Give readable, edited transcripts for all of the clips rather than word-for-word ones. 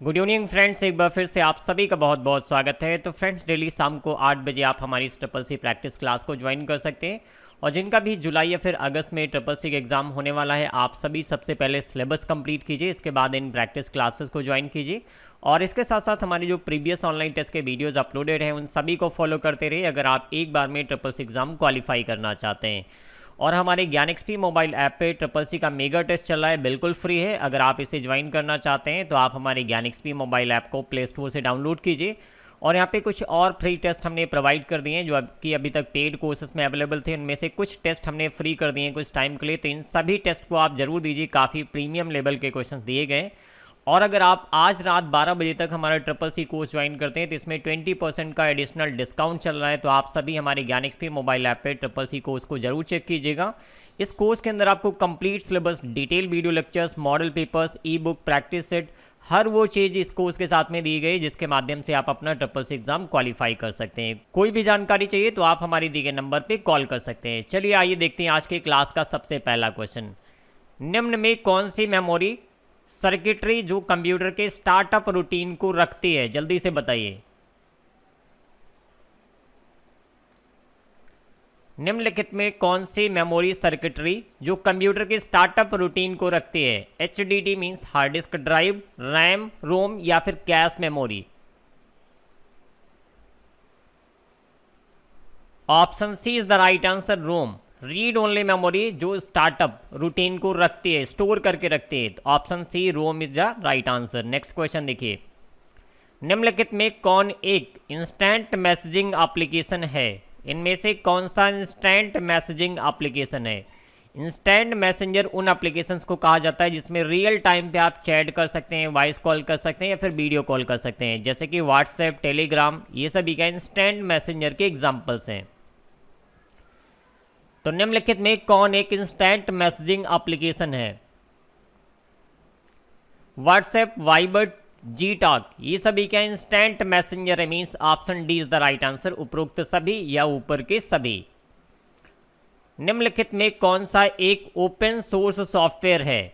Good evening friends, एक बार फिर से आप सभी का बहुत बहुत स्वागत है। तो फ्रेंड्स, डेली शाम को 8 बजे आप हमारी इस ट्रिपल सी प्रैक्टिस क्लास को ज्वाइन कर सकते हैं। और जिनका भी जुलाई या फिर अगस्त में ट्रिपल सी का एग्ज़ाम होने वाला है, आप सभी सबसे पहले सिलेबस कंप्लीट कीजिए, इसके बाद इन प्रैक्टिस क्लासेस को ज्वाइन कीजिए। और इसके साथ साथ हमारी जो प्रीवियस ऑनलाइन टेस्ट के वीडियोज़ अपलोडेड हैं उन सभी को फॉलो करते रहिए, अगर आप एक बार में ट्रिपल सी एग्ज़ाम क्वालिफाई करना चाहते हैं। और हमारे ज्ञान एक्सपी मोबाइल ऐप पे ट्रिपल सी का मेगा टेस्ट चल रहा है, बिल्कुल फ्री है। अगर आप इसे ज्वाइन करना चाहते हैं तो आप हमारे ज्ञान एक्सपी मोबाइल ऐप को प्ले स्टोर से डाउनलोड कीजिए। और यहाँ पे कुछ और फ्री टेस्ट हमने प्रोवाइड कर दिए हैं जो कि अभी तक पेड कोर्सेज में अवेलेबल थे, उनमें से कुछ टेस्ट हमने फ्री कर दिए हैं कुछ टाइम के लिए। तो इन सभी टेस्ट को आप जरूर दीजिए, काफ़ी प्रीमियम लेवल के क्वेश्चन दिए गए। और अगर आप आज रात 12 बजे तक हमारा ट्रिपल सी कोर्स ज्वाइन करते हैं तो इसमें 20% का एडिशनल डिस्काउंट चल रहा है। तो आप सभी हमारे ज्ञान एक्सपी मोबाइल ऐप पे ट्रिपल सी कोर्स को जरूर चेक कीजिएगा। इस कोर्स के अंदर आपको complete syllabus, detail video lectures, model papers, e book, practice set, हर वो चीज़ इस कोर्स के साथ में दी गई जिसके माध्यम से आप अपना ट्रिपल सी एग्जाम क्वालिफाई कर सकते हैं। कोई भी जानकारी चाहिए तो आप हमारी दिए गए नंबर पर कॉल कर सकते हैं। चलिए आइए देखते हैं आज के क्लास का सबसे पहला क्वेश्चन। निम्न में कौन सी मेमोरी सर्किटरी जो कंप्यूटर के स्टार्टअप रूटीन को रखती है, जल्दी से बताइए। निम्नलिखित में कौन सी मेमोरी सर्किटरी जो कंप्यूटर के स्टार्टअप रूटीन को रखती है? HDD means hard disk drive, RAM, ROM या फिर cache memory. Option C is the right answer, ROM. Read only memory जो स्टार्टअप रूटीन को रखती है, स्टोर करके रखती है। Option C ROM is the right answer. Next question देखिए, निम्नलिखित में कौन एक इंस्टेंट मैसेजिंग एप्लीकेशन है? इनमें से कौन सा इंस्टेंट मैसेजिंग एप्लीकेशन है? इंस्टेंट मैसेंजर उन एप्लीकेशंस को कहा जाता है जिसमें रियल टाइम पे आप चैट कर सकते हैं, वॉइस कॉल कर सकते हैं या फिर वीडियो कॉल कर सकते हैं, जैसे कि व्हाट्सएप, टेलीग्राम, ये सभी का इंस्टेंट मैसेंजर के एग्जाम्पल्स हैं। तो निम्नलिखित में कौन एक इंस्टेंट मैसेजिंग एप्लीकेशन है? व्हाट्सएप, वाइबर, जी टॉक, ये सभी क्या इंस्टेंट मैसेंजर है? Means option D is the right answer, उपरोक्त सभी या ऊपर के सभी। निम्नलिखित में कौन सा एक ओपन सोर्स सॉफ्टवेयर है?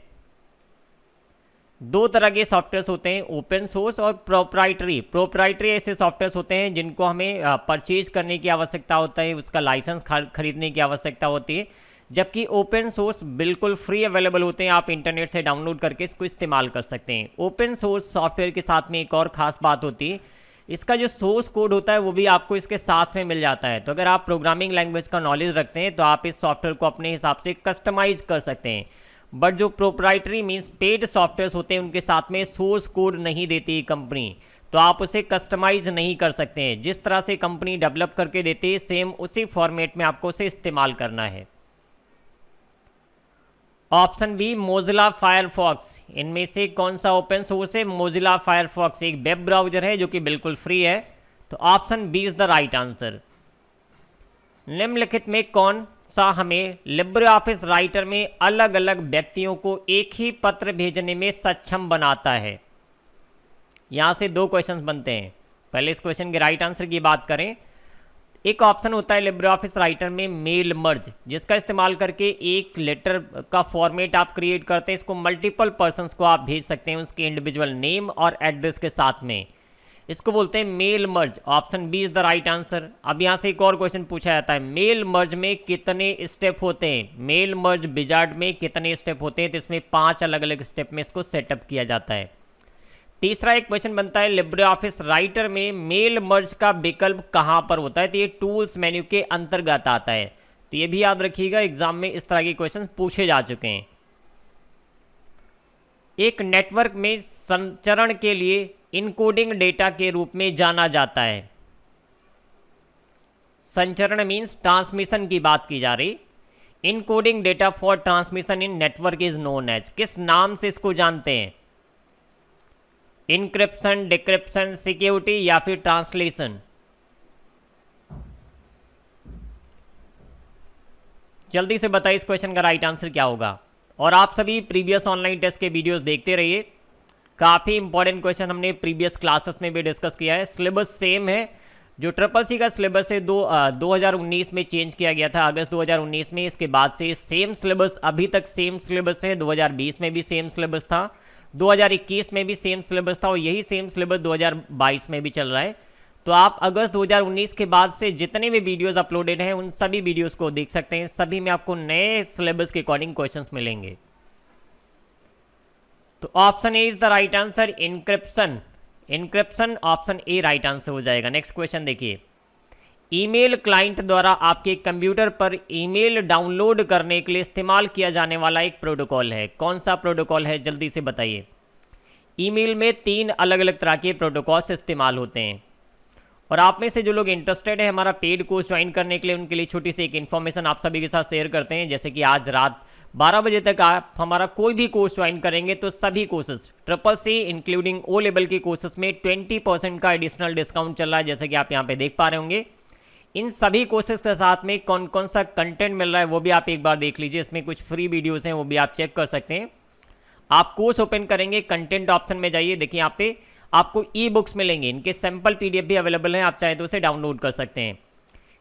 दो तरह के सॉफ्टवेयर होते हैं, ओपन सोर्स और प्रोप्राइटरी। प्रोप्राइटरी ऐसे सॉफ्टवेयर होते हैं जिनको हमें परचेज करने की आवश्यकता होता है, उसका लाइसेंस खरीदने की आवश्यकता होती है, जबकि ओपन सोर्स बिल्कुल फ्री अवेलेबल होते हैं, आप इंटरनेट से डाउनलोड करके इसको इस्तेमाल कर सकते हैं। ओपन सोर्स सॉफ्टवेयर के साथ में एक और ख़ास बात होती है, इसका जो सोर्स कोड होता है वो भी आपको इसके साथ में मिल जाता है। तो अगर आप प्रोग्रामिंग लैंग्वेज का नॉलेज रखते हैं तो आप इस सॉफ्टवेयर को अपने हिसाब से कस्टमाइज कर सकते हैं। बट जो प्रोप्राइटरी मीन्स पेड सॉफ्टवेयर होते हैं उनके साथ में सोर्स कोड नहीं देती कंपनी, तो आप उसे कस्टमाइज नहीं कर सकते हैं। जिस तरह से कंपनी डेवलप करके देती है सेम उसी फॉर्मेट में आपको उसे इस्तेमाल करना है। ऑप्शन बी मोजिला फायरफॉक्स, इनमें से कौन सा ओपन सोर्स है? मोजिला फायरफॉक्स एक वेब ब्राउजर है जो कि बिल्कुल फ्री है। तो option B is the right answer. निम्नलिखित में कौन सा हमें लिब्रे ऑफिस राइटर में अलग अलग व्यक्तियों को एक ही पत्र भेजने में सक्षम बनाता है? यहां से दो क्वेश्चंस बनते हैं। पहले इस क्वेश्चन के राइट आंसर की बात करें, एक ऑप्शन होता है लिब्रे ऑफिस राइटर में मेल मर्ज, जिसका इस्तेमाल करके एक लेटर का फॉर्मेट आप क्रिएट करते हैं, इसको मल्टीपल पर्सन्स को आप भेज सकते हैं उसके इंडिविजुअल नेम और एड्रेस के साथ में, इसको बोलते हैं mail merge. Option B is the right answer. अब यहाँ से एक और क्वेश्चन पूछा जाता है, मेल मर्ज में कितने स्टेप होते हैं? मेल मर्ज विजार्ड में कितने स्टेप होते हैं? तो इसमें 5 अलग अलग स्टेप में इसको सेटअप किया जाता है। तीसरा एक क्वेश्चन बनता है, लिब्रे ऑफिस राइटर में मेल मर्ज का विकल्प कहाँ पर होता है? तो ये टूल्स मेन्यू के अंतर्गत आता है। तो ये भी याद रखिएगा, एग्जाम में इस तरह के क्वेश्चन पूछे जा चुके हैं। एक नेटवर्क में संचरण के लिए इनकोडिंग डेटा के रूप में जाना जाता है। संचरण मीन्स ट्रांसमिशन की बात की जा रही। Encoding data for transmission in network is known as, किस नाम से इसको जानते हैं? इनक्रिप्शन, डिक्रिप्शन, सिक्योरिटी या फिर ट्रांसलेशन? जल्दी से बताइए इस क्वेश्चन का राइट आंसर क्या होगा। और आप सभी प्रीवियस ऑनलाइन टेस्ट के वीडियोस देखते रहिए, काफ़ी इंपॉर्टेंट क्वेश्चन हमने प्रीवियस क्लासेस में भी डिस्कस किया है। सिलेबस सेम है, जो ट्रिपल सी का सिलेबस है 2019 में चेंज किया गया था, अगस्त 2019 में। इसके बाद से सेम सिलेबस अभी तक सेम सिलेबस है, 2020 में भी सेम सिलेबस था। 2021 में भी सेम सिलेबस था और यही सेम सिलेबस 2022 में भी चल रहा है। तो आप अगस्त 2019 के बाद से जितने भी वीडियोस अपलोडेड हैं उन सभी वीडियोस को देख सकते हैं, सभी में आपको नए सिलेबस के अकॉर्डिंग क्वेश्चंस मिलेंगे। तो option A is the right answer, encryption. Encryption option A right answer हो जाएगा। नेक्स्ट क्वेश्चन देखिए, ईमेल क्लाइंट द्वारा आपके कंप्यूटर पर ईमेल डाउनलोड करने के लिए इस्तेमाल किया जाने वाला एक प्रोटोकॉल है। कौन सा प्रोटोकॉल है, जल्दी से बताइए। ईमेल में 3 अलग अलग तरह के प्रोटोकॉल्स इस्तेमाल होते हैं और आप में से जो लोग इंटरेस्टेड है हमारा पेड कोर्स ज्वाइन करने के लिए, उनके लिए छोटी सी एक इन्फॉर्मेशन आप सभी के साथ शेयर करते हैं। जैसे कि आज रात 12 बजे तक आप हमारा कोई भी कोर्स ज्वाइन करेंगे तो सभी courses CCC including O level के कोर्सेज में 20% का एडिशनल डिस्काउंट चल रहा है, जैसे कि आप यहाँ पे देख पा रहे होंगे। इन सभी कोर्सेज के साथ में कौन कौन सा कंटेंट मिल रहा है वो भी आप एक बार देख लीजिए। इसमें कुछ फ्री वीडियोस हैं, वो भी आप चेक कर सकते हैं। आप कोर्स ओपन करेंगे, कंटेंट ऑप्शन में जाइए, देखिए यहाँ पे आपको ई बुक्स मिलेंगे, इनके सैंपल PDF भी अवेलेबल हैं, आप चाहे तो उसे डाउनलोड कर सकते हैं।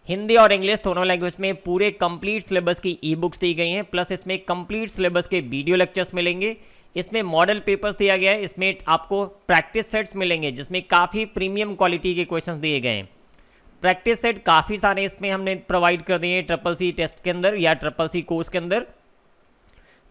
हिंदी और इंग्लिश दोनों लैंग्वेज में पूरे कंप्लीट सिलेबस की ई बुक्स दी गई हैं, प्लस इसमें कंप्लीट सिलेबस के वीडियो लेक्चर्स मिलेंगे। इसमें मॉडल पेपर्स दिया गया है, इसमें आपको प्रैक्टिस सेट्स मिलेंगे जिसमें काफ़ी प्रीमियम क्वालिटी के क्वेश्चन दिए गए हैं। प्रैक्टिस सेट काफ़ी सारे इसमें हमने प्रोवाइड कर दिए हैं CCC टेस्ट के अंदर या CCC कोर्स के अंदर।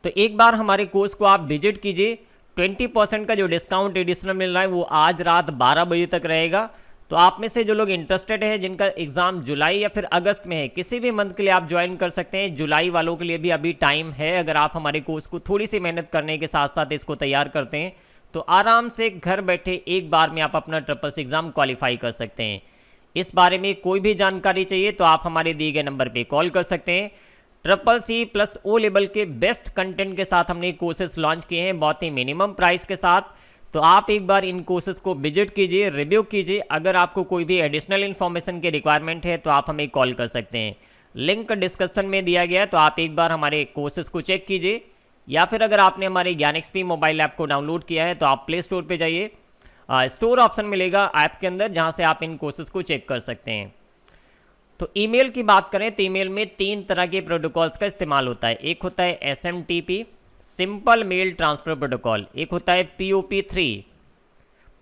तो एक बार हमारे कोर्स को आप विजिट कीजिए। 20% का जो डिस्काउंट एडिशनल मिल रहा है वो आज रात 12 बजे तक रहेगा। तो आप में से जो लोग इंटरेस्टेड है, जिनका एग्जाम जुलाई या फिर अगस्त में है, किसी भी मंथ के लिए आप ज्वाइन कर सकते हैं। जुलाई वालों के लिए भी अभी टाइम है। अगर आप हमारे कोर्स को थोड़ी सी मेहनत करने के साथ साथ इसको तैयार करते हैं तो आराम से घर बैठे एक बार में आप अपना CCC एग्जाम क्वालिफाई कर सकते हैं। इस बारे में कोई भी जानकारी चाहिए तो आप हमारे दिए गए नंबर पे कॉल कर सकते हैं। CCC प्लस ओ लेवल के बेस्ट कंटेंट के साथ हमने कोर्सेज लॉन्च किए हैं, बहुत ही मिनिमम प्राइस के साथ। तो आप एक बार इन कोर्सेज को विजिट कीजिए, रिव्यू कीजिए। अगर आपको कोई भी एडिशनल इन्फॉर्मेशन की रिक्वायरमेंट है तो आप हमें कॉल कर सकते हैं। लिंक डिस्क्रिप्शन में दिया गया है, तो आप एक बार हमारे कोर्सेज को चेक कीजिए। या फिर अगर आपने हमारे ज्ञानXP मोबाइल ऐप को डाउनलोड किया है तो आप प्ले स्टोर पर जाइए, स्टोर ऑप्शन मिलेगा ऐप के अंदर, जहाँ से आप इन कोर्सेज को चेक कर सकते हैं। तो ईमेल की बात करें तो ईमेल में 3 तरह के प्रोटोकॉल्स का इस्तेमाल होता है। एक होता है SMTP simple mail transfer protocol, एक होता है POP3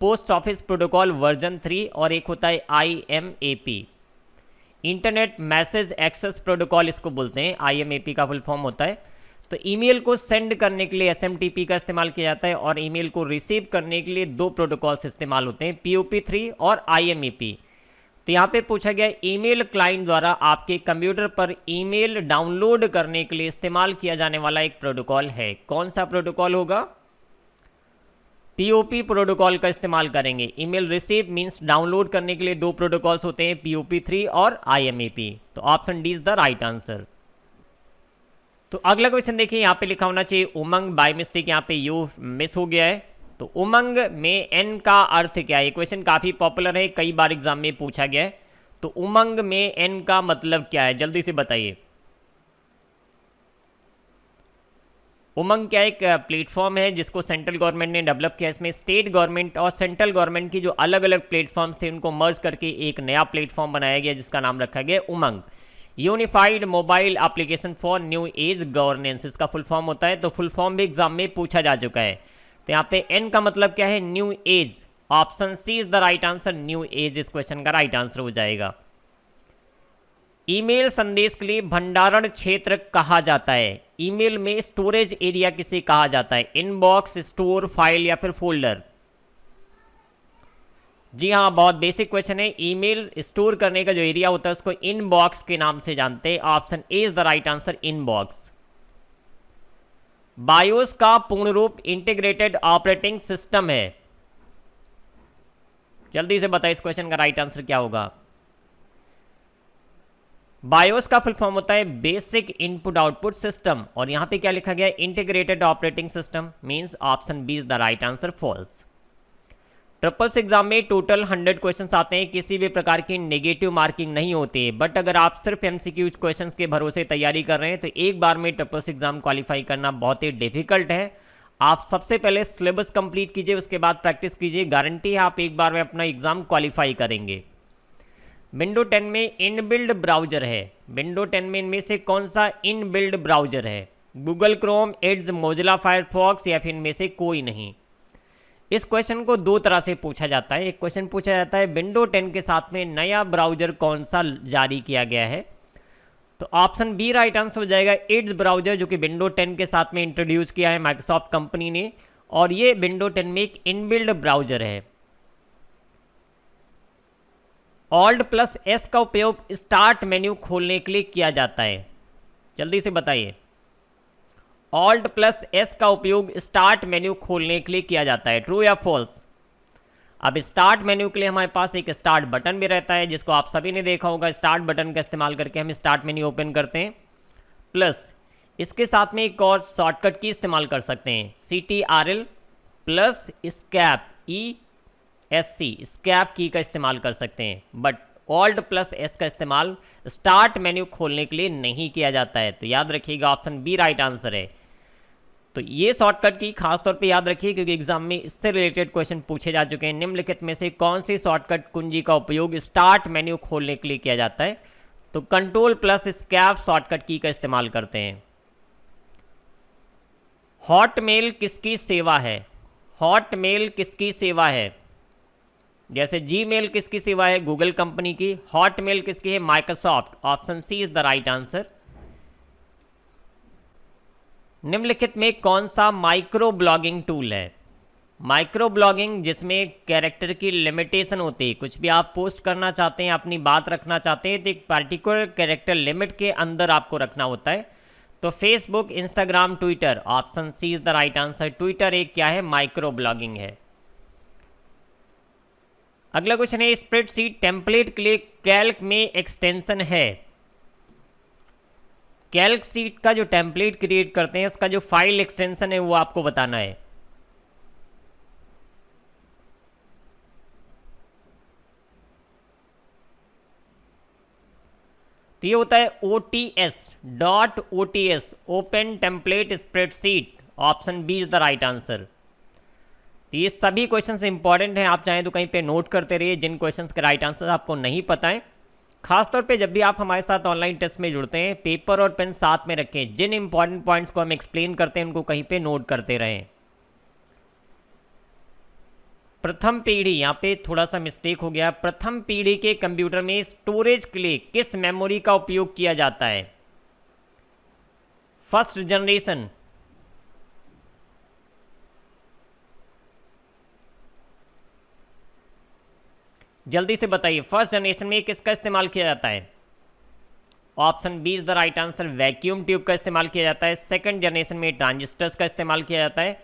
post office protocol version 3 और एक होता है IMAP internet message access protocol, इसको बोलते हैं। IMAP का फुल फॉर्म होता है। तो ईमेल को सेंड करने के लिए SMTP का इस्तेमाल किया जाता है और ईमेल को रिसीव करने के लिए 2 प्रोटोकॉल्स इस्तेमाल होते हैं, POP3 और IMAP। तो यहाँ पे पूछा गया ईमेल क्लाइंट द्वारा आपके कंप्यूटर पर ईमेल डाउनलोड करने के लिए इस्तेमाल किया जाने वाला एक प्रोटोकॉल है। कौन सा प्रोटोकॉल होगा? POP प्रोटोकॉल का इस्तेमाल करेंगे। ईमेल रिसीव मींस डाउनलोड करने के लिए 2 प्रोटोकॉल्स होते हैं, POP3 और IMAP। तो option D is the right answer. तो अगला क्वेश्चन देखिए, यहाँ पे लिखा होना चाहिए उमंग, बाय मिस्टेक यहाँ पे यू मिस हो गया है। तो उमंग में N का अर्थ क्या है? ये क्वेश्चन काफ़ी पॉपुलर है, कई बार एग्जाम में पूछा गया है। तो उमंग में N का मतलब क्या है, जल्दी से बताइए। उमंग क्या एक प्लेटफॉर्म है जिसको सेंट्रल गवर्नमेंट ने डेवलप किया। इसमें स्टेट गवर्नमेंट और सेंट्रल गवर्नमेंट की जो अलग अलग प्लेटफॉर्म्स थे उनको मर्ज करके एक नया प्लेटफॉर्म बनाया गया जिसका नाम रखा गया Umang, unified mobile application for new age governance, इसका फुल फॉर्म होता है। तो फुल फॉर्म भी एग्जाम में पूछा जा चुका है। तो यहाँ पे N का मतलब क्या है? New age. Option C is the right answer, new age इस क्वेश्चन का राइट आंसर हो जाएगा। ईमेल संदेश के लिए भंडारण क्षेत्र कहा जाता है। ईमेल में स्टोरेज एरिया किसे कहा जाता है? इनबॉक्स, स्टोर, फाइल या फिर फोल्डर? जी हाँ, बहुत बेसिक क्वेश्चन है। ईमेल स्टोर करने का जो एरिया होता है उसको इनबॉक्स के नाम से जानते हैं। Option A is the right answer, inbox. BIOS का पूर्ण रूप इंटीग्रेटेड ऑपरेटिंग सिस्टम है। जल्दी से बताइए इस क्वेश्चन का राइट आंसर क्या होगा। बायोस का फुल फॉर्म होता है बेसिक इनपुट आउटपुट सिस्टम और यहां पे क्या लिखा गया है? Integrated operating system means option B is the right answer, false. Triples exam में टोटल 100 क्वेश्चंस आते हैं, किसी भी प्रकार की नेगेटिव मार्किंग नहीं होती है। बट अगर आप सिर्फ MCQ क्वेश्चंस के भरोसे तैयारी कर रहे हैं तो एक बार में ट्रिपल्स एग्जाम क्वालिफाई करना बहुत ही डिफिकल्ट है। आप सबसे पहले सिलेबस कंप्लीट कीजिए, उसके बाद प्रैक्टिस कीजिए, गारंटी है आप एक बार में अपना एग्जाम क्वालिफाई करेंगे। विंडो 10 में इनबिल्ड ब्राउजर है। विंडो 10 में इनमें से कौन सा इनबिल्ड ब्राउजर है? Google Chrome, Edge, Mozilla Firefox या फिर इनमें से कोई नहीं? इस क्वेश्चन को दो तरह से पूछा जाता है। एक क्वेश्चन पूछा जाता है विंडो 10 के साथ में नया ब्राउजर कौन सा जारी किया गया है, तो ऑप्शन बी राइट आंसर हो जाएगा एड्स ब्राउजर, जो कि विंडो 10 के साथ में इंट्रोड्यूस किया है माइक्रोसॉफ्ट कंपनी ने, और ये विंडो 10 में एक इनबिल्ड ब्राउजर है। Alt+S का उपयोग स्टार्ट मेन्यू खोलने के लिए किया जाता है, जल्दी से बताइए। Alt+S का उपयोग स्टार्ट मेन्यू खोलने के लिए किया जाता है, ट्रू या फॉल्स? अब स्टार्ट मेन्यू के लिए हमारे पास एक स्टार्ट बटन भी रहता है, जिसको आप सभी ने देखा होगा। स्टार्ट बटन का इस्तेमाल करके हम स्टार्ट मेन्यू ओपन करते हैं, प्लस इसके साथ में एक और शॉर्टकट की इस्तेमाल कर सकते हैं, CTRL प्लस स्कैप ESC, स्कैप की का इस्तेमाल कर सकते हैं। बट Alt+S का इस्तेमाल स्टार्ट मेन्यू खोलने के लिए नहीं किया जाता है, तो याद रखिएगा ऑप्शन बी राइट आंसर है। तो ये शॉर्टकट की खास तौर पे याद रखिए, क्योंकि एग्जाम में इससे रिलेटेड क्वेश्चन पूछे जा चुके हैं। निम्नलिखित में से कौन सी शॉर्टकट कुंजी का उपयोग स्टार्ट मेन्यू खोलने के लिए किया जाता है, तो कंट्रोल प्लस स्कैप शॉर्टकट की का इस्तेमाल करते हैं। हॉटमेल किसकी सेवा है? हॉटमेल किसकी सेवा है? जैसे जीमेल किसकी सेवा है? गूगल कंपनी की। हॉटमेल किसकी है? Microsoft. Option C is the right answer. निम्नलिखित में कौन सा माइक्रो ब्लॉगिंग टूल है? माइक्रो ब्लॉगिंग जिसमें कैरेक्टर की लिमिटेशन होती है, कुछ भी आप पोस्ट करना चाहते हैं, अपनी बात रखना चाहते हैं, तो एक पर्टिकुलर कैरेक्टर लिमिट के अंदर आपको रखना होता है। तो Facebook, Instagram, Twitter. Option C is the right answer. Twitter एक क्या है? माइक्रो ब्लॉगिंग है। अगला क्वेश्चन है स्प्रेडशीट टेम्पलेट के लिए कैल्क में एक्सटेंशन है। कैल्क शीट का जो टेम्पलेट क्रिएट करते हैं उसका जो फाइल एक्सटेंशन है वो आपको बताना है। तो ये होता है OTS open template spreadsheet. Option B is the right answer. तो ये सभी क्वेश्चंस इंपॉर्टेंट हैं, आप चाहें तो कहीं पे नोट करते रहिए जिन क्वेश्चंस के राइट आंसर आपको नहीं पता है। खासतौर पे जब भी आप हमारे साथ ऑनलाइन टेस्ट में जुड़ते हैं, पेपर और पेन साथ में रखें। जिन इंपॉर्टेंट पॉइंट्स को हम एक्सप्लेन करते हैं उनको कहीं पे नोट करते रहें। प्रथम पीढ़ी, यहाँ पे थोड़ा सा मिस्टेक हो गया। प्रथम पीढ़ी के कंप्यूटर में स्टोरेज के लिए किस मेमोरी का उपयोग किया जाता है? First generation. जल्दी से बताइए, फर्स्ट जनरेशन में किसका इस्तेमाल किया जाता है? Option B is the right answer. Vacuum tube का इस्तेमाल किया जाता है। सेकंड जनरेशन में ट्रांजिस्टर्स का इस्तेमाल किया जाता है,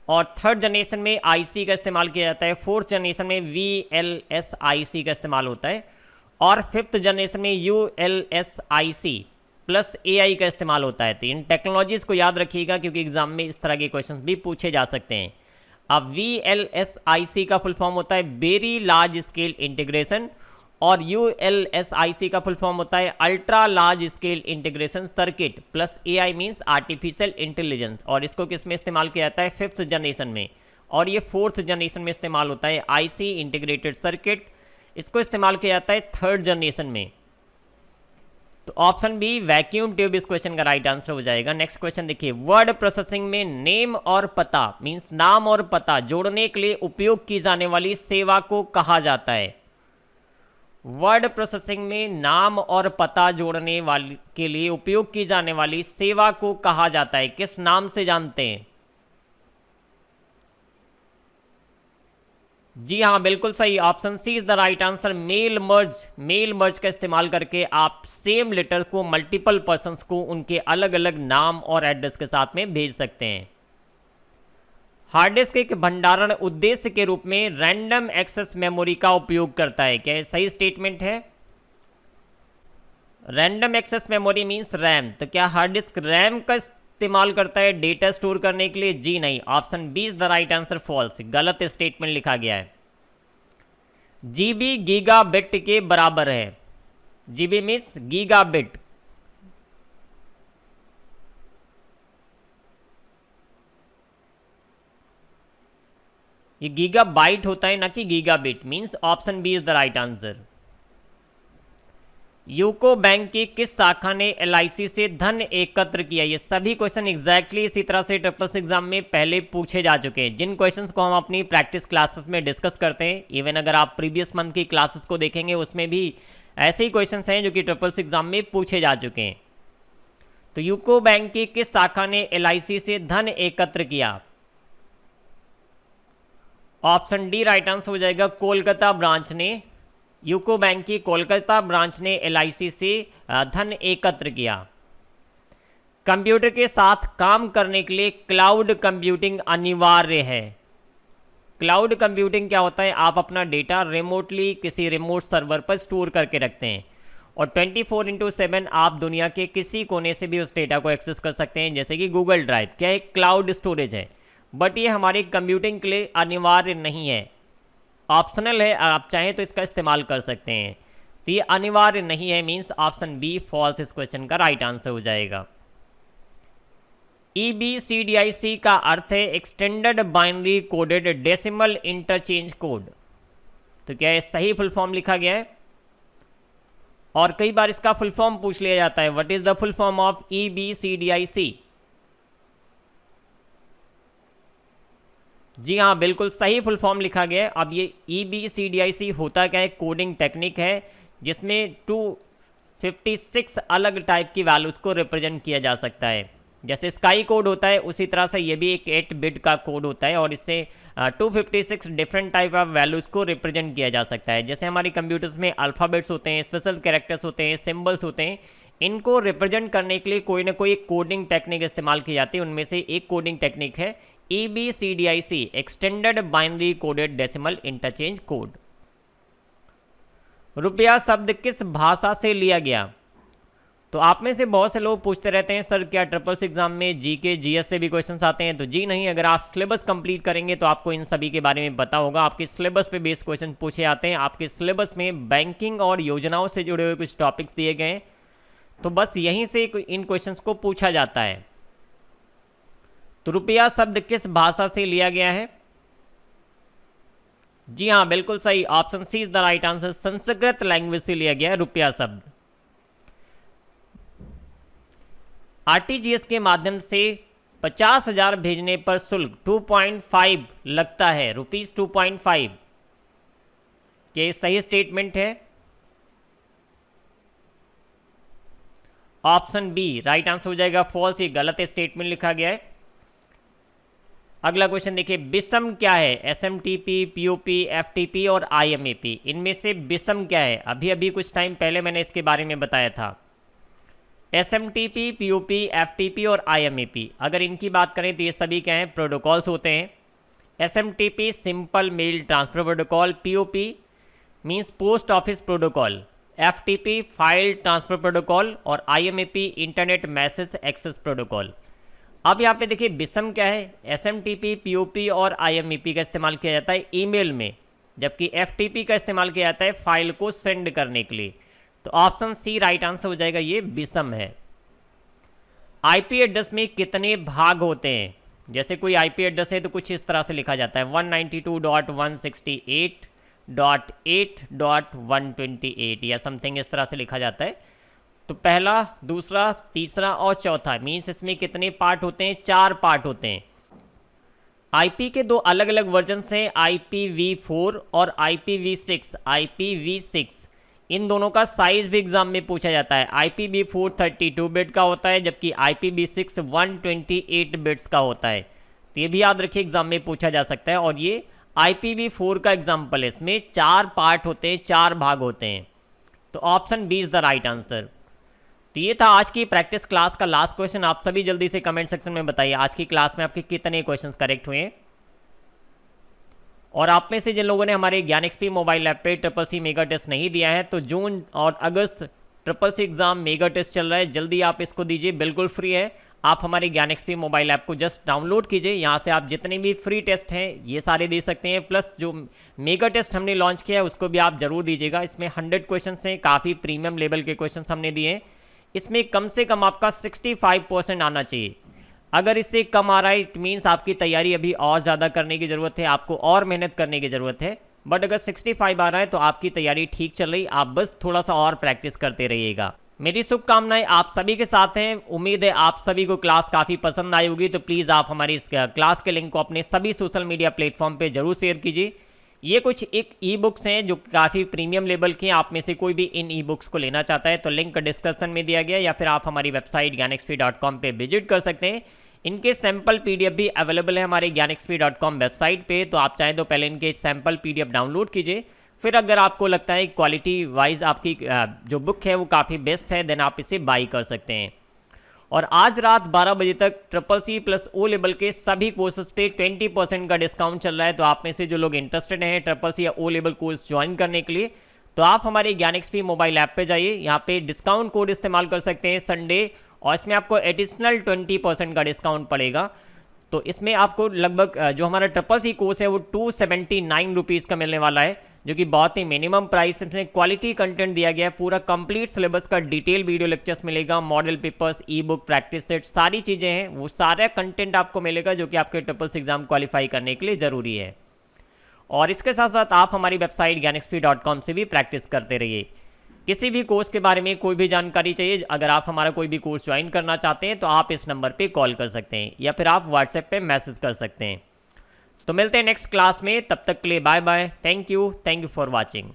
और थर्ड जनरेशन में आईसी का इस्तेमाल किया जाता है। फोर्थ जनरेशन में VLSIC का इस्तेमाल होता है, और फिफ्थ जनरेशन में ULSIC प्लस AI का इस्तेमाल होता है। तो इन टेक्नोलॉजीज को याद रखिएगा, क्योंकि एग्जाम में इस तरह के क्वेश्चन भी पूछे जा सकते हैं। अब VLSIC का फुल फॉर्म होता है वेरी लार्ज स्केल इंटीग्रेशन, और ULSIC का फुल फॉर्म होता है ultra large scale integration circuit, plus AI means artificial intelligence. और इसको किस में इस्तेमाल किया जाता है? फिफ्थ जनरेशन में। और ये फोर्थ जनरेशन में इस्तेमाल होता है IC इंटीग्रेटेड सर्किट, इसको इस्तेमाल किया जाता है थर्ड जनरेशन में। तो ऑप्शन बी वैक्यूम ट्यूब इस क्वेश्चन का राइट आंसर हो जाएगा। नेक्स्ट क्वेश्चन देखिए, वर्ड प्रोसेसिंग में नेम और पता मीन्स नाम और पता जोड़ने के लिए उपयोग की जाने वाली सेवा को कहा जाता है? वर्ड प्रोसेसिंग में नाम और पता जोड़ने वाली के लिए उपयोग की जाने वाली सेवा को कहा जाता है? किस नाम से जानते हैं? जी हाँ, बिल्कुल सही। Option C is the right answer. Mail merge. Mail merge का इस्तेमाल करके आप सेम लेटर को मल्टीपल पर्संस को उनके अलग अलग नाम और एड्रेस के साथ में भेज सकते हैं। हार्ड डिस्क एक भंडारण उद्देश्य के रूप में रैंडम एक्सेस मेमोरी का उपयोग करता है। क्या सही स्टेटमेंट है? Random access memory means RAM. तो क्या हार्ड डिस्क रैम का इस्तेमाल करता है डेटा स्टोर करने के लिए? जी नहीं। Option B is the right answer. False, गलत स्टेटमेंट लिखा गया है। जीबी गीगाबिट के बराबर है। GB means gigabit. ये गीगाबाइट होता है ना कि गीगाबिट। Means option B is the right answer. UCO bank की किस शाखा ने एलआईसी से धन एकत्र किया? ये सभी क्वेश्चन एग्जैक्टली इसी तरह से ट्रिपल एग्जाम में पहले पूछे जा चुके हैं, जिन क्वेश्चंस को हम अपनी प्रैक्टिस क्लासेस में डिस्कस करते हैं। इवन अगर आप प्रीवियस मंथ की क्लासेस को देखेंगे उसमें भी ऐसे ही क्वेश्चंस हैं जो कि ट्रिपल एग्जाम में पूछे जा चुके हैं। तो यूको बैंक की किस शाखा ने एलआईसी से धन एकत्र किया? ऑप्शन डी राइट आंसर हो जाएगा, कोलकाता ब्रांच ने। यूको बैंक की कोलकाता ब्रांच ने एलआईसी से धन एकत्र किया। कंप्यूटर के साथ काम करने के लिए क्लाउड कंप्यूटिंग अनिवार्य है। क्लाउड कंप्यूटिंग क्या होता है? आप अपना डेटा रिमोटली किसी रिमोट सर्वर पर स्टोर करके रखते हैं और 24/7 आप दुनिया के किसी कोने से भी उस डेटा को एक्सेस कर सकते हैं, जैसे कि गूगल ड्राइव क्या एक क्लाउड स्टोरेज है, बट ये हमारी कंप्यूटिंग के लिए अनिवार्य नहीं है, ऑप्शनल है। आप चाहें तो इसका इस्तेमाल कर सकते हैं, तो ये अनिवार्य नहीं है, मीन्स ऑप्शन बी फॉल्स इस क्वेश्चन का राइट आंसर हो जाएगा। EBCDIC का अर्थ है extended binary coded decimal interchange code. तो क्या ये सही फुल फॉर्म लिखा गया है? और कई बार इसका फुल फॉर्म पूछ लिया जाता है, what is the full form of EBCDIC? जी हाँ, बिल्कुल सही फुल फॉर्म लिखा गया है। अब ये EBCDIC होता क्या है? कोडिंग टेक्निक है जिसमें 256 अलग टाइप की वैल्यूज को रिप्रेजेंट किया जा सकता है। जैसे स्काई कोड होता है उसी तरह से ये भी एक 8 बिट का कोड होता है और इससे 256 डिफरेंट टाइप ऑफ वैल्यूज को रिप्रेजेंट किया जा सकता है। जैसे हमारे कंप्यूटर्स में अल्फ़ाबेट्स होते हैं, स्पेशल कैरेक्टर्स होते हैं, सिंबल्स होते हैं, इनको रिप्रेजेंट करने के लिए कोई ना कोई कोडिंग टेक्निक इस्तेमाल की जाती है। उनमें से एक कोडिंग टेक्निक है EBCDIC, extended binary coded decimal interchange code. रुपया शब्द किस भाषा से लिया गया? तो आप में से बहुत से लोग पूछते रहते हैं, सर क्या ट्रिपल एग्जाम में GK GS से भी क्वेश्चंस आते हैं? तो जी नहीं, अगर आप सिलेबस कंप्लीट करेंगे तो आपको इन सभी के बारे में पता होगा। आपके सिलेबस पे बेस्ड क्वेश्चन पूछे आते हैं। आपके सिलेबस में बैंकिंग और योजनाओं से जुड़े हुए कुछ टॉपिक्स दिए गए हैं, तो बस यहीं से इन क्वेश्चंस को पूछा जाता है। तो रुपया शब्द किस भाषा से लिया गया है? जी हाँ, बिल्कुल सही, option C is the right answer, Sanskrit language से लिया गया है रुपया शब्द। RTGS के माध्यम से 50,000 भेजने पर शुल्क 2.5 लगता है, ₹2.5। ये सही स्टेटमेंट है? ऑप्शन बी राइट आंसर हो जाएगा, फॉल्स, ये गलत स्टेटमेंट लिखा गया है। अगला क्वेश्चन देखिए, विषम क्या है? SMTP, POP, FTP और IMAP, इनमें से विषम क्या है? अभी कुछ टाइम पहले मैंने इसके बारे में बताया था। SMTP, POP, FTP और IMAP, अगर इनकी बात करें तो ये सभी क्या हैं? प्रोटोकॉल्स होते हैं। SMTP simple mail transfer protocol, POP means post office protocol, FTP file transfer protocol और IMAP internet message access protocol. अब यहाँ पे देखिए विषम क्या है? SMTP, POP और IMAP का इस्तेमाल किया जाता है ईमेल में, जबकि FTP का इस्तेमाल किया जाता है फाइल को सेंड करने के लिए। तो ऑप्शन सी राइट आंसर हो जाएगा, ये विषम है। IP एड्रेस में कितने भाग होते हैं? जैसे कोई IP एड्रेस है तो कुछ इस तरह से लिखा जाता है 192.168.8.128 या समथिंग इस तरह से लिखा जाता है। तो पहला, दूसरा, तीसरा और चौथा, मीन्स इसमें कितने पार्ट होते हैं? 4 पार्ट होते हैं। IP के 2 अलग अलग वर्जन हैं, IPv4 और IPv6। IPv6 इन दोनों का साइज भी एग्जाम में पूछा जाता है। IPv4 32 बिट का होता है, जबकि IPv6 128 बिट्स का होता है। तो ये भी याद रखिए, एग्जाम में पूछा जा सकता है। और ये IPv4 का एग्जाम्पल है, इसमें 4 पार्ट होते हैं, 4 भाग होते हैं। तो option B is the right answer. तो ये था आज की प्रैक्टिस क्लास का लास्ट क्वेश्चन। आप सभी जल्दी से कमेंट सेक्शन में बताइए आज की क्लास में आपके कितने क्वेश्चंस करेक्ट हुए। और आप में से जिन लोगों ने हमारे ज्ञान XP मोबाइल ऐप पे CCC मेगा टेस्ट नहीं दिया है, तो जून और अगस्त CCC एग्जाम मेगा टेस्ट चल रहा है, जल्दी आप इसको दीजिए, बिल्कुल फ्री है। आप हमारे ज्ञान XP मोबाइल ऐप को जस्ट डाउनलोड कीजिए, यहाँ से आप जितने भी फ्री टेस्ट हैं ये सारे दे सकते हैं, प्लस जो मेगा टेस्ट हमने लॉन्च किया है उसको भी आप जरूर दीजिएगा। इसमें 100 क्वेश्चन हैं, काफ़ी प्रीमियम लेवल के क्वेश्चन हमने दिए हैं। इसमें कम से कम आपका 65% आना चाहिए। अगर इससे कम आ रहा है इट मीन्स आपकी तैयारी अभी और ज़्यादा करने की ज़रूरत है, आपको और मेहनत करने की ज़रूरत है। बट अगर 65 आ रहा है तो आपकी तैयारी ठीक चल रही, आप बस थोड़ा सा और प्रैक्टिस करते रहिएगा। मेरी शुभकामनाएं आप सभी के साथ हैं। उम्मीद है आप सभी को क्लास काफ़ी पसंद आई होगी। तो प्लीज़ आप हमारी इस क्लास के लिंक को अपने सभी सोशल मीडिया प्लेटफॉर्म पे जरूर शेयर कीजिए। ये कुछ एक ई बुक्स हैं जो काफ़ी प्रीमियम लेवल की हैं। आप में से कोई भी इन ई बुक्स को लेना चाहता है तो लिंक डिस्क्रिप्शन में दिया गया, या फिर आप हमारी वेबसाइट ज्ञानexp.com पे विजिट कर सकते हैं। इनके सैम्पल पीडीएफ भी अवेलेबल है हमारे ज्ञानexp.com वेबसाइट पे, तो आप चाहें तो पहले इनके सैम्पल पीडीएफ डाउनलोड कीजिए। फिर अगर आपको लगता है क्वालिटी वाइज आपकी जो बुक है वो काफ़ी बेस्ट है, देन आप इसे बाई कर सकते हैं। और आज रात 12 बजे तक CCC प्लस ओ लेवल के सभी कोर्सेज पे 20% का डिस्काउंट चल रहा है। तो आप में से जो लोग इंटरेस्टेड हैं CCC या ओ लेवल कोर्स ज्वाइन करने के लिए, तो आप हमारे ज्ञानexp मोबाइल ऐप पे जाइए, यहाँ पे डिस्काउंट कोड इस्तेमाल कर सकते हैं संडे, और इसमें आपको एडिशनल 20% का डिस्काउंट पड़ेगा। तो इसमें आपको लगभग जो हमारा CCC कोर्स है वो 279 रुपीज़ का मिलने वाला है, जो कि बहुत ही मिनिमम प्राइस। इसमें क्वालिटी कंटेंट दिया गया है, पूरा कंप्लीट सिलेबस का डिटेल वीडियो लेक्चर्स मिलेगा, model papers, e book, practice set, सारी चीज़ें हैं, वो सारा कंटेंट आपको मिलेगा जो कि आपके CCC एग्जाम क्वालिफाई करने के लिए ज़रूरी है। और इसके साथ साथ आप हमारी वेबसाइट ज्ञानexp.com से भी प्रैक्टिस करते रहिए। किसी भी कोर्स के बारे में कोई भी जानकारी चाहिए, अगर आप हमारा कोई भी कोर्स ज्वाइन करना चाहते हैं तो आप इस नंबर पे कॉल कर सकते हैं, या फिर आप व्हाट्सएप पे मैसेज कर सकते हैं। तो मिलते हैं नेक्स्ट क्लास में, तब तक के लिए bye bye. Thank you for watching.